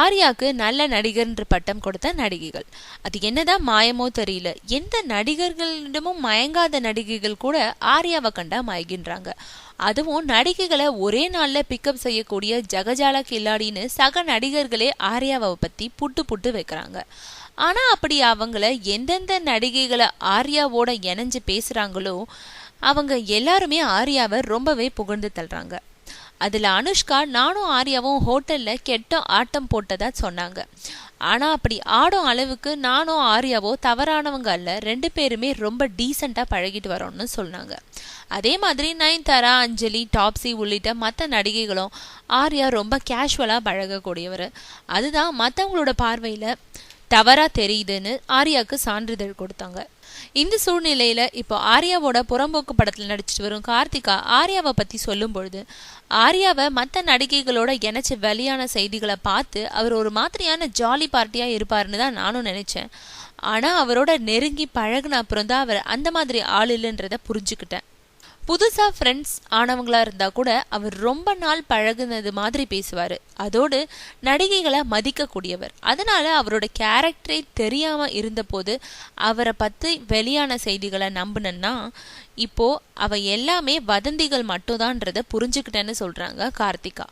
ஆர்யாவுக்கு நல்ல நடிகர்ன்ற பட்டம் கொடுத்த நடிகைகள். அது என்னதான் மாயமோ தெரியல, எந்த நடிகர்களிடமும் மயங்காத நடிகைகள் கூட ஆர்யாவை கண்டா மயங்கின்றாங்க. அதுவும் நடிகைகளை ஒரே நாள்ல பிக்கப் செய்யக்கூடிய ஜகஜால கில்லாடின்னு சக நடிகர்களே ஆர்யாவை பத்தி புட்டு புட்டு வைக்கிறாங்க. ஆனா அப்படி அவங்கள எந்தெந்த நடிகைகளை ஆர்யாவோட இணைஞ்சு பேசுறாங்களோ அவங்க எல்லாருமே ஆர்யாவை ரொம்பவே புகழ்ந்து தள்ளுறாங்க. அதுல அனுஷ்கா நானும் ஆர்யாவும் ஹோட்டல்ல கெட்ட ஆட்டம் போட்டதா சொன்னாங்க. ஆனா அப்படி ஆடும் அளவுக்கு நானும் ஆர்யாவோ தவறானவங்க அல்ல, 2 பேருமே ரொம்ப டீசெண்டா பழகிட்டு வரோம்னு சொன்னாங்க. அதே மாதிரி நயன்தாரா, அஞ்சலி, டாப்ஸி உள்ளிட்ட மற்ற நடிகைகளும் ஆர்யா ரொம்ப கேஷுவலா பழகக்கூடியவர், அதுதான் மற்றவங்களோட பார்வையில தவறா தெரியுதுன்னு ஆர்யாவுக்கு சான்றிதழ் கொடுத்தாங்க. இந்த சூழ்நிலையில இப்போ ஆர்யாவோட புறம்போக்கு படத்துல நடிச்சிட்டு வரும் கார்த்திகா ஆர்யாவை பத்தி சொல்லும் பொழுது, ஆர்யாவை மற்ற நடிகைகளோட இணைச்சு வெளியான செய்திகளை பார்த்து அவர் ஒரு மாதிரியான ஜாலி பார்ட்டியா இருப்பாருன்னு தான் நானும் நினைச்சேன். ஆனா அவரோட நெருங்கி பழகுன அப்புறம் தான் அவர் அந்த மாதிரி ஆள் இல்லைன்றத புரிஞ்சுக்கிட்டேன். புதுசா ஃப்ரெண்ட்ஸ் ஆனவங்களா இருந்தா கூட அவர் ரொம்ப நாள் பழகுனது மாதிரி பேசுவாரு. அதோடு நடிகைகளை மதிக்க கூடியவர். அதனால அவரோட கேரக்டரே தெரியாம இருந்த போது அவரை பத்தி வெளியான செய்திகளை நம்பினா இப்போ அவ எல்லாமே வதந்திகள் மட்டும்தான்றத புரிஞ்சுக்கிட்டேன்னு சொல்றாங்க கார்த்திகா.